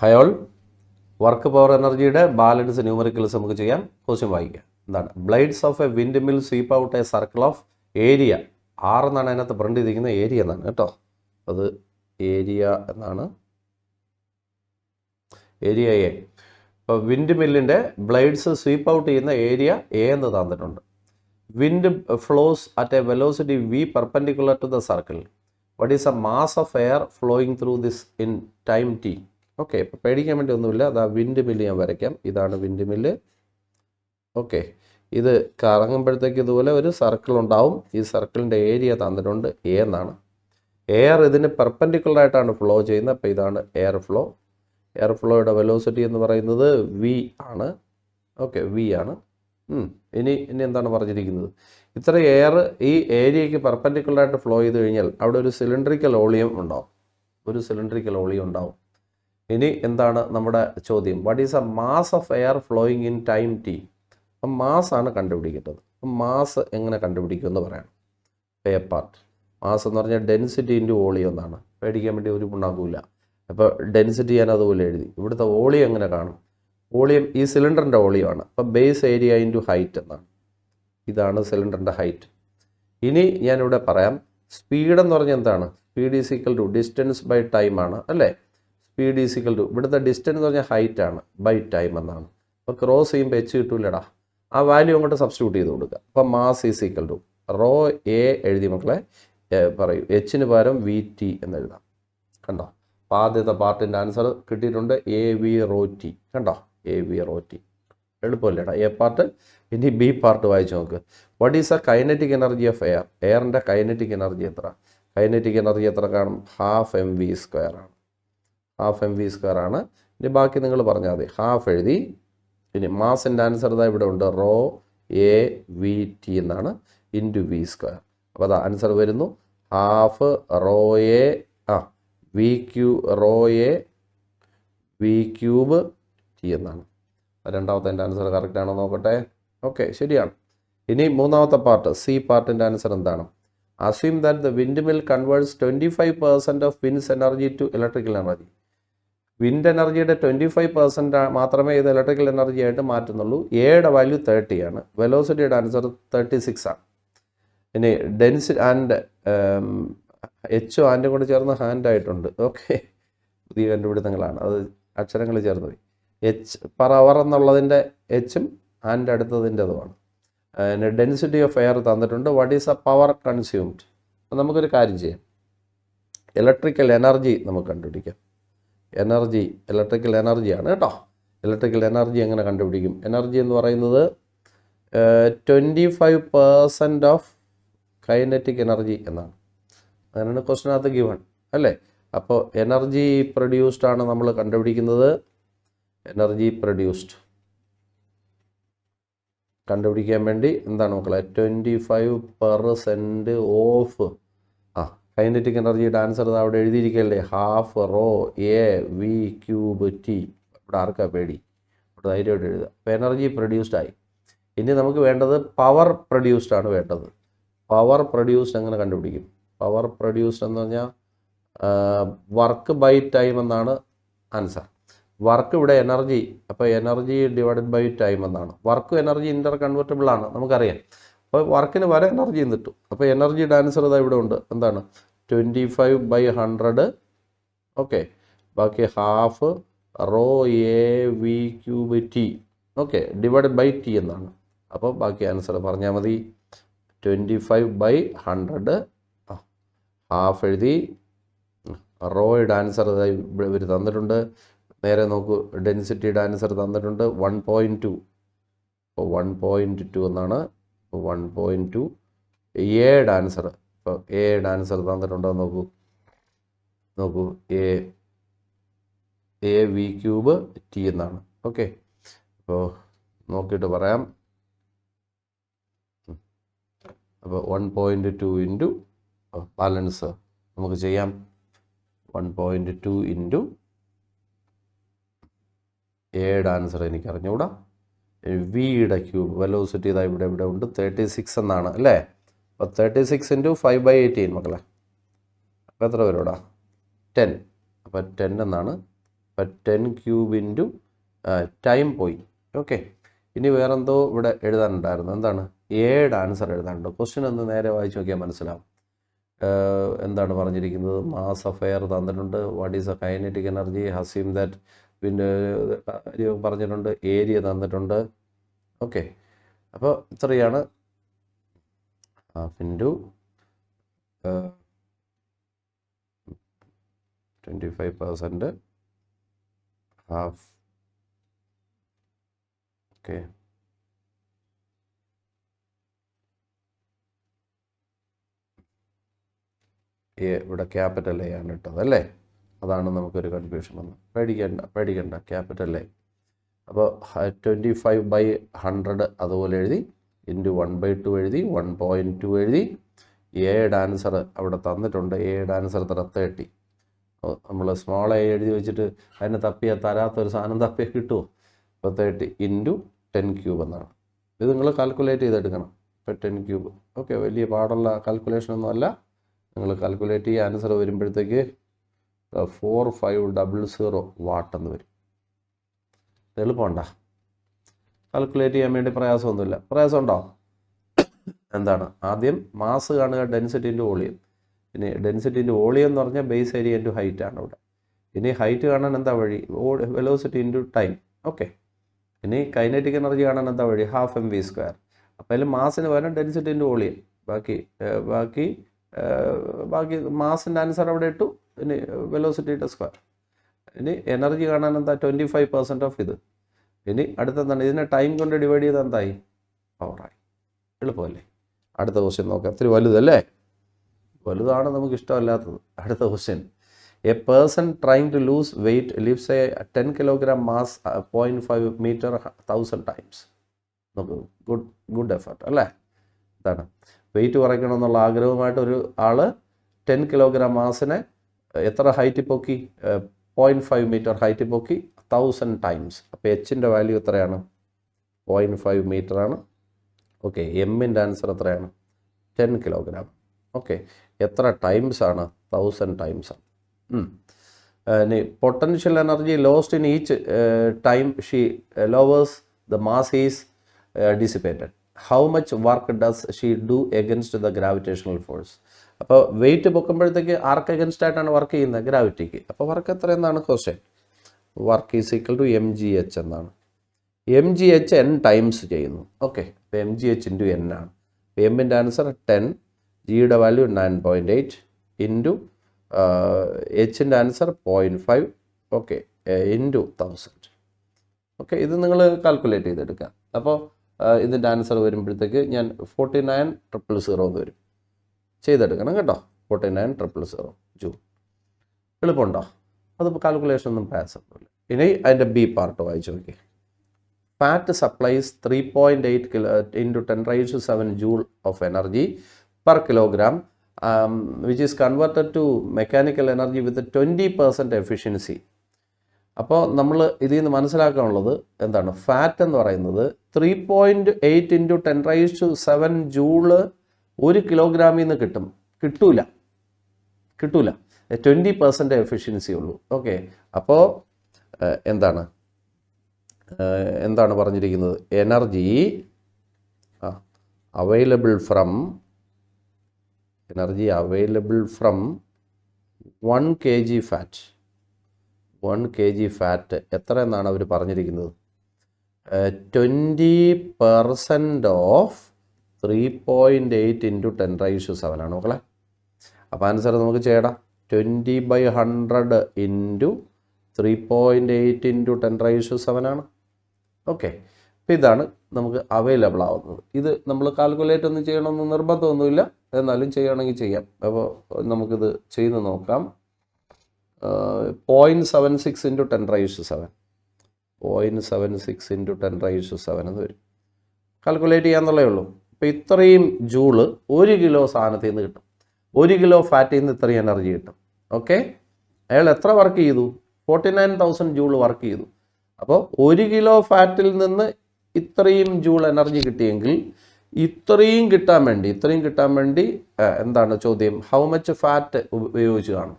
Hi all, work power എനർജിയുടെ balance numericals നമുക്ക് ചെയ്യാം. ക്വസ്റ്റ്യൻ വായിക്കാം. എന്താണ്? Blades of A wind mill sweep out A circle of area. എന്നാണ് അതിനകത്ത് പ്രിൻ്റ് ചെയ്തിരിക്കുന്നത്. ഏരിയ എന്നാണ് കേട്ടോ, അത് ഏരിയ എന്നാണ്, ഏരിയ എ. ഇപ്പോൾ വിൻഡ് മില്ലിൻ്റെ ബ്ലേഡ്സ് സ്വീപ്പ് ഔട്ട് ചെയ്യുന്ന ഏരിയ എ എന്ന് തന്നിട്ടുണ്ട്. Wind flows at a velocity V perpendicular to the circle. What is a mass of air flowing through this in time T. Okay, ഇപ്പോൾ പേടിക്കാൻ വേണ്ടി ഒന്നുമില്ല. അതാ വിൻഡ് മില്ല് ഞാൻ വരയ്ക്കാം. ഇതാണ് വിൻഡ് മില്ല്. ഓക്കെ, ഇത് കറങ്ങുമ്പോഴത്തേക്ക് ഇതുപോലെ ഒരു സർക്കിൾ ഉണ്ടാവും. ഈ സർക്കിളിൻ്റെ ഏരിയ തന്നിട്ടുണ്ട് എ എന്നാണ്. എയർ ഇതിന് പെർപെൻഡിക്കുലറായിട്ടാണ് ഫ്ലോ ചെയ്യുന്നത്. അപ്പോൾ ഇതാണ് എയർ ഫ്ലോ. എയർ ഫ്ലോയുടെ വെലോസിറ്റി എന്ന് പറയുന്നത് വി ആണ്. ഓക്കെ, വി ആണ്. ഇനി എന്താണ് പറഞ്ഞിരിക്കുന്നത്? ഇത്ര എയർ ഈ ഏരിയയ്ക്ക് പെർപെൻഡിക്കുലറായിട്ട് ഫ്ലോ ചെയ്ത് കഴിഞ്ഞാൽ അവിടെ ഒരു സിലിണ്ടറിക്കൽ വോളിയം ഉണ്ടാവും. ഒരു സിലിണ്ടറിക്കൽ വോളിയം ഉണ്ടാവും. ഇനി എന്താണ് നമ്മുടെ ചോദ്യം? What is a mass of air flowing in time T. അപ്പം മാസ്സാണ് കണ്ടുപിടിക്കേണ്ടത്. അപ്പം മാസ് എങ്ങനെ കണ്ടുപിടിക്കുമെന്ന് പറയണം. എ പാർട്ട് മാസ് എന്ന് പറഞ്ഞാൽ ഡെൻസിറ്റി ഇൻറ്റു വോളിയം എന്നാണ്. പേടിക്കാൻ വേണ്ടി ഒരു ഉണ്ടാകില്ല. അപ്പോൾ ഡെൻസിറ്റി ഞാൻ അതുപോലെ എഴുതി. ഇവിടുത്തെ വോളിയം എങ്ങനെ കാണും? വോളിയം ഈ സിലിണ്ടറിൻ്റെ വോളിയമാണ്. അപ്പോൾ ബേസ് ഏരിയ ഇൻറ്റു ഹൈറ്റ് എന്നാണ്. ഇതാണ് സിലിണ്ടറിൻ്റെ ഹൈറ്റ്. ഇനി ഞാനിവിടെ പറയാം, സ്പീഡ് എന്ന് പറഞ്ഞാൽ എന്താണ്? Speed is equal to distance by time ആണ്, അല്ലേ? സ്പീഡ് ഈസ് ഈക്വൽ ടു, ഇവിടുത്തെ ഡിസ്റ്റൻസ് എന്ന് പറഞ്ഞാൽ ഹൈറ്റ് ആണ്, ബൈ ടൈം എന്നാണ്. അപ്പോൾ ക്രോസ് ചെയ്യുമ്പോൾ എച്ച് കിട്ടൂലടാ, ആ വാല്യൂ അങ്ങോട്ട് സബ്സ്റ്റിറ്റ്യൂട്ട് ചെയ്ത് കൊടുക്കുക. അപ്പോൾ mass is equal to rho A എഴുതി മക്കളെ പറയൂ. എച്ചിന് പകരം വി ടി എന്ന് എഴുതാം. കണ്ടോ? അപ്പോൾ ആദ്യത്തെ പാർട്ടിൻ്റെ ആൻസർ കിട്ടിയിട്ടുണ്ട്, എ വി റോ ടി. കണ്ടോ? A V rho T. എളുപ്പമല്ലേടാ എ പാർട്ട്. ഇനി ബി പാർട്ട് വായിച്ച് നോക്ക്. What is a kinetic energy of air. എയറിൻ്റെ കൈനറ്റിക് എനർജി എത്ര? കൈനറ്റിക് എനർജി എത്ര കാണും? ഹാഫ് എം വി സ്ക്വയർ ആണ്. ഹാഫ് എം വി സ്ക്വയർ ആണ്. ഇനി ബാക്കി നിങ്ങൾ പറഞ്ഞാൽ മതി. ഹാഫ് എഴുതി. ഇനി മാസിൻ്റെ ആൻസർ ഇതാ ഇവിടെ ഉണ്ട്, റോ എ വി ടി എന്നാണ്, ഇൻറ്റു വി സ്ക്വയർ. അപ്പോൾ അതാ ആൻസർ വരുന്നു, half rho A rho A V cube T എന്നാണ്. രണ്ടാമത്തെ എൻ്റെ ആൻസർ കറക്റ്റ് ആണോ നോക്കട്ടെ. ഓക്കെ, ശരിയാണ്. ഇനി മൂന്നാമത്തെ പാർട്ട്, സി പാർട്ടിൻ്റെ ആൻസർ എന്താണ്? Assume that the wind mill converts 25% of wind's energy to electrical energy. Wind എനർജിയുടെ 25% മാത്രമേ ഇത് ഇലക്ട്രിക്കൽ എനർജി ആയിട്ട് മാറ്റുന്നുള്ളൂ. എയുടെ വാല്യൂ 30 ആണ്. വെലോസിറ്റിയുടെ ആൻസർ 36 ആണ്. ഇനി ഡെൻസ് ആൻഡ് എച്ചും ആൻഡും കൂടെ ചേർന്ന് ഹാൻഡ് ആയിട്ടുണ്ട്. ഓക്കെ, പുതിയ കണ്ടുപിടുത്തങ്ങളാണ്, അത് അക്ഷരങ്ങൾ ചേർന്ന് പോയി. എച്ച് പെർ അവർ എന്നുള്ളതിൻ്റെ എച്ചും ആൻഡ് അടുത്തതിൻ്റെതുമാണ്. പിന്നെ ഡെൻസിറ്റി ഓഫ് എയർ തന്നിട്ടുണ്ട്. What is A power consumed. അപ്പം നമുക്കൊരു കാര്യം ചെയ്യാം, ഇലക്ട്രിക്കൽ എനർജി നമുക്ക് കണ്ടുപിടിക്കാം. എനർജി, ഇലക്ട്രിക്കൽ എനർജിയാണ് കേട്ടോ. ഇലക്ട്രിക്കൽ എനർജി എങ്ങനെ കണ്ടുപിടിക്കും? എനർജി എന്ന് പറയുന്നത് 25% ഓഫ് കൈനറ്റിക് എനർജി എന്നാണ്. അങ്ങനെയാണ് ക്വസ്റ്റിനകത്ത് ഗിവൺ, അല്ലേ? അപ്പോൾ എനർജി പ്രൊഡ്യൂസ്ഡ് ആണ് നമ്മൾ കണ്ടുപിടിക്കുന്നത്. എനർജി പ്രൊഡ്യൂസ്ഡ് കണ്ടുപിടിക്കാൻ വേണ്ടി എന്താണ് മക്കളെ? 25% ഓഫ് കൈനറ്റിക് എനർജിയുടെ ആൻസർ അവിടെ എഴുതിയിരിക്കല്ലേ, half rho A V cube T. ഇവിടെ ആർക്കാ പേടി? ഇവിടെ ധൈര്യമായിട്ട് എഴുതുക. അപ്പോൾ എനർജി പ്രൊഡ്യൂസ്ഡ് ആയി. ഇനി നമുക്ക് വേണ്ടത് പവർ പ്രൊഡ്യൂസ്ഡ് ആണ് വേണ്ടത്. പവർ പ്രൊഡ്യൂസ്ഡ് എങ്ങനെ കണ്ടുപിടിക്കും? പവർ പ്രൊഡ്യൂസ്ഡ് എന്ന് പറഞ്ഞാൽ വർക്ക് ബൈ ടൈം എന്നാണ് ആൻസർ. വർക്ക് ഇവിടെ എനർജി, അപ്പോൾ എനർജി ഡിവൈഡഡ് ബൈ ടൈം എന്നാണ്. വർക്കും എനർജി ഇൻ്റർ കൺവെർട്ടബിൾ ആണ്, നമുക്കറിയാം. അപ്പോൾ വർക്കിന് വരെ എനർജി കിട്ടും. അപ്പോൾ എനർജിയുടെ ആൻസർ ഇതാ ഇവിടെ ഉണ്ട്. എന്താണ്? 25/100. ഓക്കെ, ബാക്കി half rho A V cube T. Okay, divided by T എന്നാണ്. അപ്പോൾ ബാക്കി ആൻസർ പറഞ്ഞാൽ മതി. 25/100 ഹാഫ് എഴുതി. റോയുടെ ആൻസർ ഇവർ തന്നിട്ടുണ്ട്. നേരെ നോക്കൂ, ഡെൻസിറ്റിയുടെ ആൻസർ തന്നിട്ടുണ്ട് 1.2. അപ്പോൾ 1.2 എന്നാണ്. 1.2 എയുടെ ആൻസർ. ഇപ്പോൾ എയുടെ ആൻസർ തന്നിട്ടുണ്ടോ നോക്കൂ. എ വി ക്യൂബ് ടി എന്നാണ്. ഓക്കെ, അപ്പോൾ നോക്കിയിട്ട് പറയാം. അപ്പോൾ 1.2 ഇൻറ്റു ബാലൻസ് നമുക്ക് ചെയ്യാം. 1.2 ഇൻറ്റു എയുടെ ആൻസർ എനിക്ക് അറിഞ്ഞുകൂടാ. വിയുടെ ക്യൂബ് വെലോസിറ്റി ഇതാ ഇവിടെ ഉണ്ട്, 36 എന്നാണ്, അല്ലേ? അപ്പോൾ 36 ഇൻറ്റു 5/18 മക്കളെ. അപ്പോൾ എത്ര വരും ഇവിടെ? 10. അപ്പോൾ 10 എന്നാണ് അപ്പം 10 ക്യൂബ് ഇൻറ്റു ടൈം പോയി. ഓക്കെ, ഇനി വേറെന്തോ ഇവിടെ എഴുതാനുണ്ടായിരുന്നു. എന്താണ്? എയുടെ ആൻസർ എഴുതാനുണ്ട്. ക്വസ്റ്റ്യൻ ഒന്ന് നേരെ വായിച്ച് നോക്കിയാൽ മനസ്സിലാവും. എന്താണ് പറഞ്ഞിരിക്കുന്നത്? മാസ് ഓഫ് എയർ തന്നിട്ടുണ്ട്. What is a kinetic energy? Haseem that പിന്നെ പറഞ്ഞിട്ടുണ്ട്. ഏരിയ തന്നിട്ടുണ്ട്. ഓക്കെ, അപ്പോൾ ഇത്രയാണ് ഹാഫ് ഇൻറ്റു 25% ഹാഫ്. ഓക്കെ, ഇവിടെ ക്യാപിറ്റൽ എ ആണ് ഇട്ടത് അല്ലേ? അതാണ് നമുക്കൊരു കൺഫ്യൂഷൻ വന്നത്. പേടിക്കണ്ട ക്യാപിറ്റൽ എ. അപ്പോൾ 25/100 അതുപോലെ എഴുതി, ഇൻറ്റു 1/2 എഴുതി, 1.2 എഴുതി. എയുടെ ആൻസർ അവിടെ തന്നിട്ടുണ്ട്. എയുടെ ആൻസർ 30. നമ്മൾ സ്മോൾ എ എഴുതി വെച്ചിട്ട് അതിനെ തരാത്തൊരു സാധനം തപ്പിയാൽ കിട്ടുമോ? അപ്പോൾ 30 ഇൻറ്റു 10 ക്യൂബ് എന്നാണ്. ഇത് നിങ്ങൾ കാൽക്കുലേറ്റ് ചെയ്തെടുക്കണം. ഇപ്പോൾ 10 ക്യൂബ്. ഓക്കെ, വലിയ പാടുള്ള കാൽക്കുലേഷനൊന്നും അല്ല. നിങ്ങൾ കാൽക്കുലേറ്റ് ചെയ്യുക. ആൻസർ വരുമ്പോഴത്തേക്ക് 4500 വാട്ട് എന്ന് വരും. എളുപ്പമുണ്ടോ? കാൽക്കുലേറ്റ് ചെയ്യാൻ വേണ്ടി പ്രയാസമൊന്നുമില്ല. പ്രയാസമുണ്ടോ? എന്താണ്? ആദ്യം മാസ് കാണുക, ഡെൻസിറ്റി ഇൻറ്റു വോളിയം. ഇനി ഡെൻസിറ്റി ഇൻറ്റു വോളിയം എന്ന് പറഞ്ഞാൽ ബേസ് ഏരിയ ഇൻറ്റു ഹൈറ്റ് ആണ് ഇവിടെ. ഇനി ഹൈറ്റ് കാണാൻ എന്താ വഴി? Velocity into time. ഓക്കെ, ഇനി കൈനറ്റിക് എനർജി കാണാൻ എന്താ വഴി? Half mv². അപ്പോൾ അതിൽ മാസിന് പകരം ഡെൻസിറ്റി ഇൻറ്റു വോളിയം. ബാക്കി മാസിൻ്റെ ആൻസർ അവിടെ ഇട്ടു. ഇനി വെലോസിറ്റിയുടെ സ്ക്വയർ. ഇനി എനർജി കാണാൻ എന്താ? 25% ഓഫ് ഇത്. ഇനി അടുത്തെന്താണ്? ഇതിനെ ടൈം കൊണ്ട് ഡിവൈഡ് ചെയ്ത് എന്തായി? പവറായി. എളുപ്പമല്ലേ? അടുത്ത ക്വസ്റ്റ്യൻ നോക്കാം. ഒത്തിരി വലുതല്ലേ? വലുതാണ് നമുക്ക് ഇഷ്ടമല്ലാത്തത്. അടുത്ത question. A person trying to lose weight lifts a 10 kilogram mass 0.5 metre 1000 times. നോക്കൂ, ഗുഡ് എഫർട്ട് അല്ലേ? ഇതാണ് വെയിറ്റ് കുറയ്ക്കണമെന്നുള്ള ആഗ്രഹമായിട്ട് ഒരു ആൾ 10 കിലോഗ്രാം മാസിനെ എത്ര ഹൈറ്റ് പൊക്കി? 0.5 മീറ്റർ ഹൈറ്റ് പൊക്കി 1000 ടൈംസ്. അപ്പോൾ എച്ചിൻ്റെ വാല്യൂ എത്രയാണ്? 0.5 മീറ്ററാണ്. ഓക്കെ, എമ്മിൻ്റെ ആൻസർ എത്രയാണ്? 10 കിലോഗ്രാം. ഓക്കെ, എത്ര ടൈംസ് ആണ്? 1000 ടൈംസ് ആണ്. ഇനി potential energy lost in each time she lowers the mass is dissipated. How much work does she do against the gravitational force? അപ്പോൾ വെയിറ്റ് പൊക്കുമ്പോഴത്തേക്ക് ആർക്ക് എഗൻസ്റ്റ് ആയിട്ടാണ് വർക്ക് ചെയ്യുന്നത്? ഗ്രാവിറ്റിക്ക്. അപ്പോൾ വർക്ക് എത്ര എന്നാണ് question? Work is equal to mgh എന്നാണ്. mgh n ടൈംസ് ചെയ്യുന്നു. ഓക്കെ, അപ്പോൾ mgh ഇൻറ്റു n ആണ്. അപ്പോൾ എമ്മിൻ്റെ ആൻസർ 10, ജിയുടെ വാല്യൂ 9.8 ഇൻറ്റു എച്ചിൻ്റെ ആൻസർ 0.5. Okay, into 1000. ഓക്കെ, ഇത് നിങ്ങൾ കാൽക്കുലേറ്റ് ചെയ്തെടുക്കുക. അപ്പോൾ ഇതിൻ്റെ ആൻസർ വരുമ്പോഴത്തേക്ക് ഞാൻ 49,000 എന്ന് വരും. ചെയ്തെടുക്കണം കേട്ടോ. 49,000 ജൂൾ. എളുപ്പമുണ്ടോ? അത് കാൽക്കുലേഷൻ ഒന്നും പ്രയാസമില്ല. ഇനി അതിൻ്റെ ബി പാർട്ട് വായിച്ചു നോക്കി. Fat supplies 3.8 into 10⁻⁷ joule of energy per kilogram, which is converted to mechanical energy with a 20% efficiency. അപ്പോൾ നമ്മൾ ഇതിൽ നിന്ന് മനസ്സിലാക്കാനുള്ളത് എന്താണ്? ഫാറ്റ് എന്ന് പറയുന്നത് 3.8 into 10⁻⁷ ജൂള് 1 കിലോഗ്രാമിൽ നിന്ന് കിട്ടൂല. 20% എഫിഷ്യൻസി ഉള്ളൂ. ഓക്കെ, അപ്പോൾ എന്താണ് പറഞ്ഞിരിക്കുന്നത്? Energy available from 1 kg fat. 1 kg fat എത്ര എന്നാണ് അവർ പറഞ്ഞിരിക്കുന്നത്? 20% ഓഫ് 3.8 into 10⁻⁷ ആണ് മക്കളെ. അപ്പോൾ ആൻസർ നമുക്ക് ചെയ്യണം. 20/100 ഇൻറ്റു 3.8 into 10⁻⁷ ആണ്. ഓക്കെ, അപ്പോൾ ഇതാണ് നമുക്ക് അവൈലബിൾ ആവുന്നത്. ഇത് നമ്മൾ കാൽക്കുലേറ്റ് ഒന്നും ചെയ്യണമെന്ന് നിർബന്ധമൊന്നുമില്ല, എന്നാലും ചെയ്യുകയാണെങ്കിൽ ചെയ്യാം. അപ്പോൾ നമുക്കിത് ചെയ്ത് നോക്കാം. 0.76 into 10⁻⁷. 0.76 into 10⁻⁷ എന്ന് വരും. കാൽക്കുലേറ്റ് ചെയ്യാന്നുള്ളേ ഉള്ളൂ. അപ്പോൾ ഇത്രയും ജൂള് 1 കിലോ സാധനത്തിൽ നിന്ന് കിട്ടും. 1 കിലോ ഫാറ്റിൽ നിന്ന് ഇത്രയും എനർജി കിട്ടും. ഓക്കെ, അയാൾ എത്ര വർക്ക് ചെയ്തു? 49,000 ജൂൾ വർക്ക് ചെയ്തു. അപ്പോൾ 1 കിലോ ഫാറ്റിൽ നിന്ന് ഇത്രയും ജൂൾ എനർജി കിട്ടിയെങ്കിൽ ഇത്രയും കിട്ടാൻ വേണ്ടി എന്താണ് ചോദ്യം? ഹൗ മച്ച് ഫാറ്റ് ഉപയോഗിച്ച് കാണും.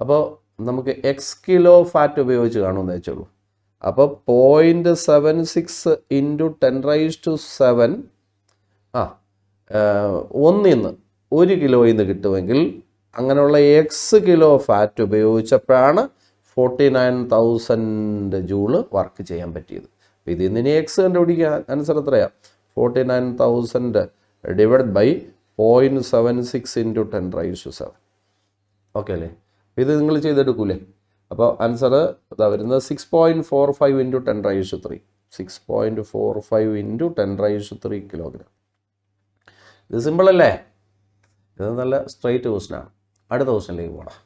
അപ്പോൾ നമുക്ക് എക്സ് കിലോ ഫാറ്റ് ഉപയോഗിച്ച് കാണുമെന്ന് വെച്ചോളൂ. അപ്പോൾ 0.76 ഇൻറ്റു 10⁻⁷ ഒന്നിൽ നിന്ന് 1 കിലോയിൽ നിന്ന് കിട്ടുമെങ്കിൽ അങ്ങനെയുള്ള എക്സ് കിലോ ഫാറ്റ് ഉപയോഗിച്ചപ്പോഴാണ് 49,000 ജൂള് വർക്ക് ചെയ്യാൻ പറ്റിയത്. അപ്പോൾ ഇതിൽ നിന്ന് ഇനി എക്സ് കണ്ടുപിടിക്കുക. ആൻസർ എത്രയാണ്? 49,000 ഡിവൈഡ് ബൈ 0.76 ഇൻറ്റു 10⁻⁷. ഓക്കെ അല്ലേ? ഇത് നിങ്ങൾ ചെയ്തെടുക്കൂലേ? അപ്പോൾ ആൻസർ ഇതാ വരുന്നത് 6.45 ഇൻറ്റു 10⁻⁷. 6.45 into 10⁻³ kilogram. ഇത് സിമ്പിൾ അല്ലേ? ഇത് നല്ല സ്ട്രൈറ്റ് ക്വസ്റ്റ്യനാണ്. അടുത്ത ക്വസ്റ്റ്യനിലേക്ക് പോകണം.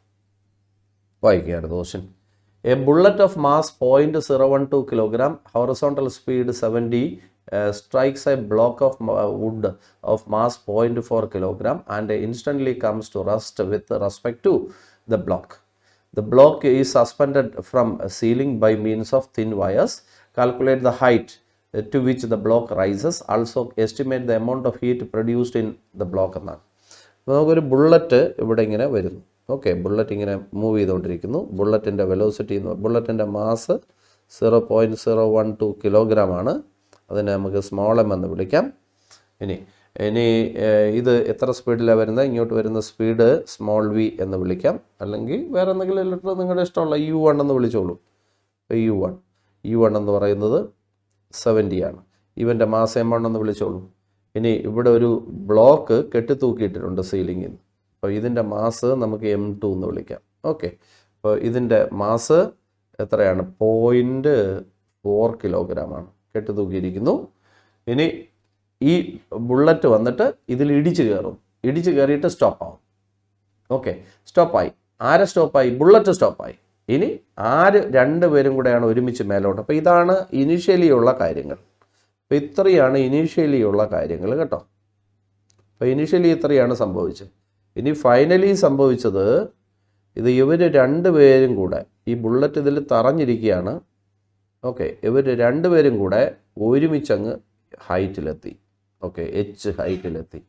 വായിക്കുക അടുത്ത question. A bullet of mass 0.012 kilogram, horizontal speed 70, strikes a block of wood of mass 0.4 kilogram and instantly comes to rest with respect to the block. The block is suspended from a ceiling by means of thin wires. Calculate the height to which the block rises. Also estimate the amount of heat produced in the block എന്നാണ്. അപ്പോൾ നമുക്കൊരു bullet ഇവിടെ ഇങ്ങനെ വരുന്നു. Okay, bullet ഇങ്ങനെ move ചെയ്തുകൊണ്ടിരിക്കുന്നു. ബുള്ളറ്റിൻ്റെ velocity, ബുള്ളറ്റിൻ്റെ mass 0.012 kilogram ആണ്. അതിനെ നമുക്ക് സ്മോൾ എം എന്ന് വിളിക്കാം. ഇനി ഇത് എത്ര സ്പീഡിലാണ് വരുന്നത്? ഇങ്ങോട്ട് വരുന്ന സ്പീഡ് സ്മോൾ വി എന്ന് വിളിക്കാം. അല്ലെങ്കിൽ വേറെ എന്തെങ്കിലും ലെറ്റർ നിങ്ങളുടെ ഇഷ്ടമുള്ള U1 എന്ന് വിളിച്ചോളൂ. U1 എന്ന് പറയുന്നത് 70 ആണ്. ഇവൻ്റെ മാസ് M1 എന്ന് വിളിച്ചോളൂ. ഇനി ഇവിടെ ഒരു ബ്ലോക്ക് കെട്ടിത്തൂക്കിയിട്ടിട്ടുണ്ട് സീലിങ്ങിൽ. അപ്പോൾ ഇതിൻ്റെ മാസ് നമുക്ക് M2 എന്ന് വിളിക്കാം. ഓക്കെ, അപ്പോൾ ഇതിൻ്റെ മാസ് എത്രയാണ്? 0.4 കിലോഗ്രാമാണ്. കെട്ടിത്തൂക്കിയിരിക്കുന്നു. ഇനി ഈ ബുള്ളറ്റ് വന്നിട്ട് ഇതിൽ ഇടിച്ച് കയറിയിട്ട് സ്റ്റോപ്പാവും. ഓക്കെ, സ്റ്റോപ്പായി. ആരെ സ്റ്റോപ്പായി? ബുള്ളറ്റ് സ്റ്റോപ്പായി. ഇനി രണ്ടുപേരും കൂടെയാണ് ഒരുമിച്ച് മേലോട്ട്. അപ്പോൾ ഇതാണ് ഇനീഷ്യലി ഉള്ള കാര്യങ്ങൾ. അപ്പോൾ ഇത്രയാണ് ഇനീഷ്യലി ഉള്ള കാര്യങ്ങൾ കേട്ടോ. അപ്പോൾ ഇനീഷ്യലി ഇത്രയാണ് സംഭവിച്ചത്. ഇനി ഫൈനലി സംഭവിച്ചത് ഇത് ഇവർ രണ്ടുപേരും കൂടെ, ഈ ബുള്ളറ്റ് ഇതിൽ തറഞ്ഞിരിക്കുകയാണ്. ഓക്കെ, ഇവർ രണ്ടുപേരും കൂടെ ഒരുമിച്ചങ്ങ് ഹൈറ്റിലെത്തി. Okay, H ഹൈറ്റിലെത്തി.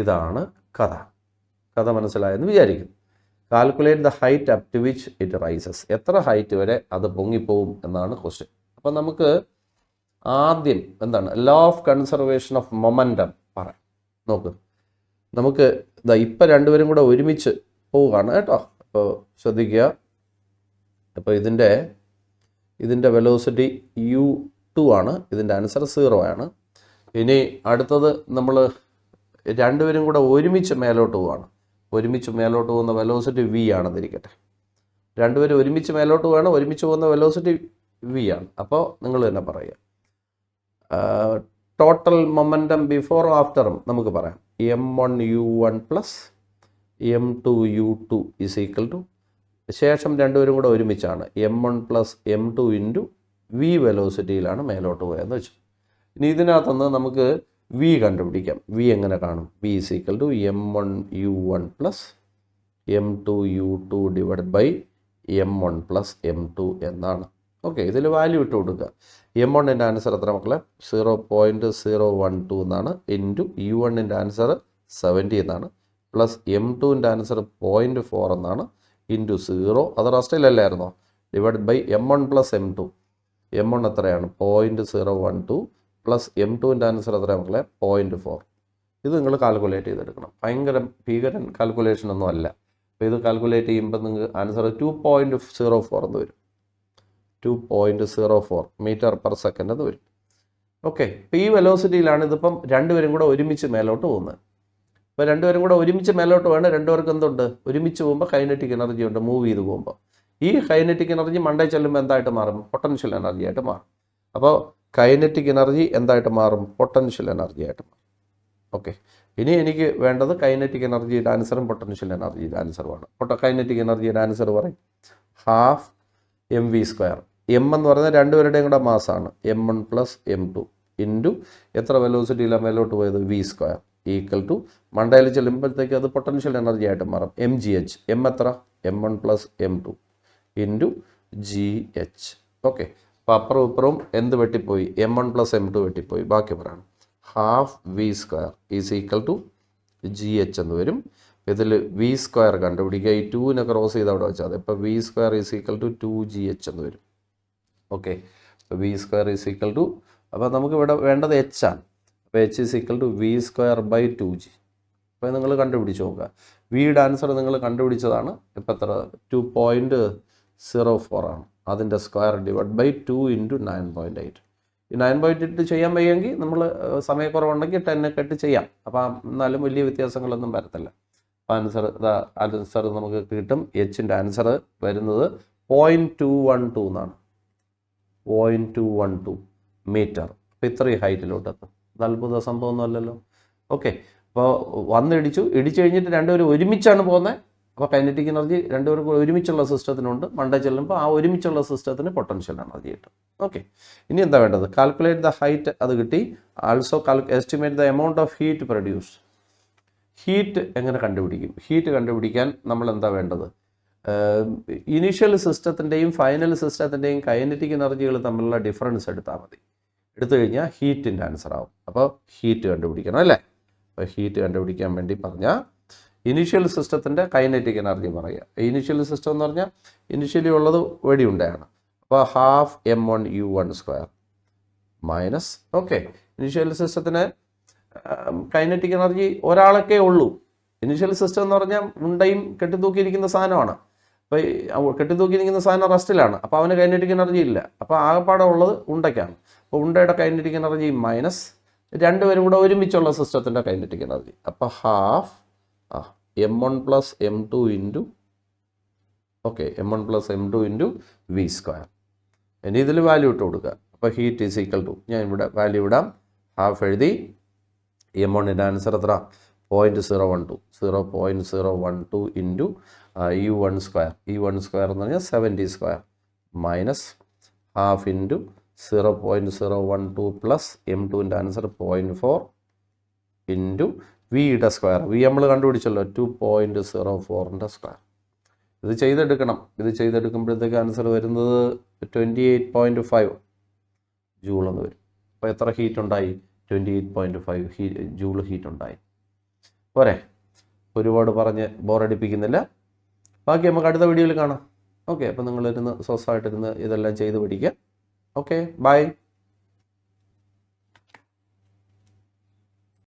ഇതാണ് കഥ മനസ്സിലായെന്ന് വിചാരിക്കുന്നു. Calculate the height up to which it rises. എത്ര ഹൈറ്റ് വരെ അത് പൊങ്ങിപ്പോവും എന്നാണ് ക്വസ്റ്റ്യൻ. അപ്പം നമുക്ക് ആദ്യം എന്താണ് law of conservation of momentum പറയാം. നോക്ക്, നമുക്ക് ഇപ്പം രണ്ടുപേരും കൂടെ ഒരുമിച്ച് പോവുകയാണ് കേട്ടോ. അപ്പോൾ ശ്രദ്ധിക്കുക. അപ്പോൾ ഇതിൻ്റെ വെലോസിറ്റി U2 ആണ്. ഇതിൻ്റെ ആൻസർ 0 ആണ്. ഇനി അടുത്തത് നമ്മൾ രണ്ടുപേരും കൂടെ ഒരുമിച്ച് മേലോട്ട് പോവുകയാണ്. ഒരുമിച്ച് മേലോട്ട് പോകുന്ന വെലോസിറ്റി V ആണെന്നിരിക്കട്ടെ. രണ്ടുപേരും ഒരുമിച്ച് മേലോട്ട് പോവുകയാണ്. ഒരുമിച്ച് പോകുന്ന വെലോസിറ്റി V ആണ്. അപ്പോൾ നിങ്ങൾ തന്നെ പറയുക. ടോട്ടൽ മൊമെൻറ്റം ബിഫോറും ആഫ്റ്ററും നമുക്ക് പറയാം. M1U1 plus M2U2 is equal to, ശേഷം രണ്ടുപേരും കൂടെ ഒരുമിച്ചാണ് M1 plus M2 into V വെലോസിറ്റിയിലാണ് മേലോട്ട് പോയതെന്ന് വെച്ചു. ഇനി ഇതിനകത്തുനിന്ന് നമുക്ക് V കണ്ടുപിടിക്കാം. V എങ്ങനെ കാണും? V is equal to M1U1 plus M2U2 divide by M1 plus M2 എന്നാണ്. ഓക്കെ, ഇതിൽ വാല്യൂ ഇട്ട് കൊടുക്കുക. M1ൻ്റെ ആൻസർ എത്ര മക്കളെ? 0.012 എന്നാണ്. ഇൻറ്റു U1ൻ്റെ ആൻസർ 70 എന്നാണ്. പ്ലസ് M2ൻ്റെ ആൻസർ 0.4 എന്നാണ്. ഇൻറ്റു 0, അത് റെസ്റ്റിലല്ലായിരുന്നോ? Divide by M1 plus M2. M1 എത്രയാണ്? 0.012 പ്ലസ് M2ൻ്റെ ആൻസർ എത്രയാണ് മക്കളെ? 0.4. ഇത് നിങ്ങൾ കാൽക്കുലേറ്റ് ചെയ്തെടുക്കണം. ഭീകരൻ കാൽക്കുലേഷൻ ഒന്നും അല്ല. അപ്പോൾ ഇത് കാൽക്കുലേറ്റ് ചെയ്യുമ്പോൾ നിങ്ങൾക്ക് ആൻസർ 2.04 എന്ന് വരും. 2.04 മീറ്റർ പെർ സെക്കൻഡ് എന്ന് വരും. ഓക്കെ, ഇപ്പോൾ ഈ വെലോസിറ്റിയിലാണ് ഇതിപ്പം രണ്ടുപേരും കൂടെ ഒരുമിച്ച് മേലോട്ട് പോകുന്നത്. ഇപ്പോൾ രണ്ടുപേരും കൂടെ ഒരുമിച്ച് മേലോട്ട് വേണം. രണ്ടുപേർക്ക് എന്തുണ്ട്? ഒരുമിച്ച് പോകുമ്പോൾ കൈനറ്റിക് എനർജി ഉണ്ട്. മൂവ് ചെയ്ത് പോകുമ്പോൾ ഈ കൈനറ്റിക് എനർജി മണ്ടേ ചെല്ലുമ്പോൾ എന്തായിട്ട് മാറും? പൊട്ടൻഷ്യൽ എനർജി ആയിട്ട് മാറും. അപ്പോൾ കൈനറ്റിക് എനർജി എന്തായിട്ട് മാറും? പൊട്ടൻഷ്യൽ എനർജി ആയിട്ട് മാറും. ഓക്കെ, ഇനി എനിക്ക് വേണ്ടത് കൈനറ്റിക് എനർജിയുടെ ആൻസറും പൊട്ടൻഷ്യൽ എനർജിയുടെ ആൻസറുമാണ്. കൈനറ്റിക് എനർജിയുടെ ആൻസർ പറയും ½ mv². M എന്ന് പറയുന്നത് രണ്ടുപേരുടെയും കൂടെ മാസാണ്. M1 പ്ലസ് M2 ഇൻറ്റു എത്ര വെലോസിറ്റിയിലാണ് മേലോട്ട് പോയത്? V² ഈക്വൽ ടു മണ്ടയിൽ ചെല്ലുമ്പോഴത്തേക്ക് അത് പൊട്ടൻഷ്യൽ എനർജി ആയിട്ട് മാറും. mgh. M എത്ര? M1 plus M2 into GH. Okay, അപ്പോൾ അപ്പുറം ഇപ്പുറവും എന്ത് വെട്ടിപ്പോയി? M1 plus M2 വെട്ടിപ്പോയി. ബാക്കി പറയണം ½ V² is equal to GH എന്ന് വരും. ഇതിൽ വി സ്ക്വയർ കണ്ടുപിടിക്കുക. ഈ 2നെ ക്രോസ് ചെയ്ത് അവിടെ വെച്ചാൽ മതി. ഇപ്പോൾ V square is equal to 2GH എന്ന് വരും. ഓക്കെ, അപ്പോൾ V square is equal to, അപ്പോൾ നമുക്ക് ഇവിടെ വേണ്ടത് H ആണ്. അപ്പോൾ H is equal to V square by 2G. അപ്പോൾ നിങ്ങൾ കണ്ടുപിടിച്ച് നോക്കുക. വിയുടെ ആൻസർ നിങ്ങൾ കണ്ടുപിടിച്ചതാണ്. ഇപ്പോൾ എത്ര? 2.04 ആണ്. അതിൻ്റെ സ്ക്വയർ ഡിവൈഡ് ബൈ 2 × 9.8. ഈ 9.8 ചെയ്യാൻ വയ്യെങ്കിൽ നമ്മൾ സമയക്കുറവുണ്ടെങ്കിൽ 10 ഒക്കെ ഇട്ട് ചെയ്യാം. അപ്പോൾ എന്നാലും വലിയ വ്യത്യാസങ്ങളൊന്നും വരത്തില്ല. അപ്പോൾ ആൻസർ നമുക്ക് കിട്ടും. എച്ചിൻ്റെ ആൻസർ വരുന്നത് 0.212 എന്നാണ്. 0.212 മീറ്റർ. അപ്പോൾ ഇത്രയും ഹൈറ്റിലോട്ടെത്തും. ഇത് അത്ഭുത സംഭവമൊന്നും അല്ലല്ലോ. ഓക്കെ, അപ്പോൾ ഇടിച്ചു കഴിഞ്ഞിട്ട് രണ്ടുപേരും ഒരുമിച്ചാണ് പോകുന്നത്. അപ്പോൾ കൈനറ്റിക് എനർജി രണ്ടുപേർക്കും ഒരുമിച്ചുള്ള സിസ്റ്റത്തിനുണ്ട്. മണ്ടേ ചെല്ലുമ്പോൾ ആ ഒരുമിച്ചുള്ള സിസ്റ്റത്തിന് പൊട്ടൻഷ്യൽ എനർജി കിട്ടും. ഓക്കെ, ഇനി എന്താ വേണ്ടത്? കാൽക്കുലേറ്റ് ദ ഹൈറ്റ്, അത് കിട്ടി. Also estimate the amount of heat produce. Heat എങ്ങനെ കണ്ടുപിടിക്കും? ഹീറ്റ് കണ്ടുപിടിക്കാൻ നമ്മൾ എന്താ വേണ്ടത്? ഇനീഷ്യൽ സിസ്റ്റത്തിൻ്റെയും ഫൈനൽ സിസ്റ്റത്തിൻ്റെയും കൈനറ്റിക് എനർജികൾ തമ്മിലുള്ള ഡിഫറൻസ് എടുത്താൽ മതി. എടുത്തു കഴിഞ്ഞാൽ ഹീറ്റിൻ്റെ ആൻസർ ആവും. അപ്പോൾ ഹീറ്റ് കണ്ടുപിടിക്കണം അല്ലേ? അപ്പോൾ ഹീറ്റ് കണ്ടുപിടിക്കാൻ വേണ്ടി പറഞ്ഞാൽ ഇനീഷ്യൽ സിസ്റ്റത്തിൻ്റെ കൈനറ്റിക് എനർജി പറയുക. ഇനീഷ്യൽ സിസ്റ്റം എന്ന് പറഞ്ഞാൽ ഇനീഷ്യലി ഉള്ളത് വെടിയുണ്ടയാണ്. അപ്പോൾ ½m1u1² മൈനസ്, ഓക്കെ, ഇനീഷ്യൽ സിസ്റ്റത്തിന് കൈനറ്റിക് എനർജി ഒരാളൊക്കെ ഉള്ളൂ. ഇനീഷ്യൽ സിസ്റ്റം എന്ന് പറഞ്ഞാൽ ഉണ്ടയും കെട്ടിത്തൂക്കിയിരിക്കുന്ന സാധനമാണ്. അപ്പോൾ കെട്ടിത്തൂക്കിയിരിക്കുന്ന സാധനം റെസ്റ്റിലാണ്. അപ്പോൾ അവന് കൈനറ്റിക് എനർജി ഇല്ല. അപ്പോൾ ആകെപ്പാടെ ഉള്ളത് ഉണ്ടയ്ക്കാണ്. അപ്പോൾ ഉണ്ടയുടെ കൈനറ്റിക് എനർജി മൈനസ് രണ്ടുപേരും കൂടെ ഒരുമിച്ചുള്ള സിസ്റ്റത്തിൻ്റെ കൈനറ്റിക് എനർജി. അപ്പോൾ m1 + m2 × m1 + m2 × v². ഇനി ഇതിൽ വാല്യൂ ഇട്ട് കൊടുക്കുക. അപ്പോൾ ഹീറ്റ് ഈസ് ഈക്വൽ ടു, ഞാൻ ഇവിടെ വാല്യൂ ഇടാം. ഹാഫ് എഴുതി. m1ൻ്റെ ആൻസർ എത്ര? 0.012 × u1². u1² എന്ന് പറഞ്ഞാൽ 70² മൈനസ് ഹാഫ് × 0.012 പ്ലസ് m2ൻ്റെ ആൻസർ 0.4 × വിയുടെ സ്ക്വയർ. വി നമ്മൾ കണ്ടുപിടിച്ചല്ലോ, 2.04ൻ്റെ സ്ക്വയർ. ഇത് ചെയ്തെടുക്കണം. ഇത് ചെയ്തെടുക്കുമ്പോഴത്തേക്ക് ആൻസർ വരുന്നത് 28.5 ജൂൾ എന്ന് വരും. അപ്പോൾ എത്ര ഹീറ്റ് ഉണ്ടായി? 28.5 ജൂൾ ഹീറ്റ് ഉണ്ടായി. പോരെ? ഒരുപാട് പറഞ്ഞ് ബോറടിപ്പിക്കുന്നില്ല. ബാക്കി നമുക്ക് അടുത്ത വീഡിയോയിൽ കാണാം. ഓക്കെ, അപ്പോൾ നിങ്ങളിരുന്ന് സ്വസ്ഥമായിട്ടിരുന്ന് ഇതെല്ലാം ചെയ്ത് പഠിക്കുക. Okay, by.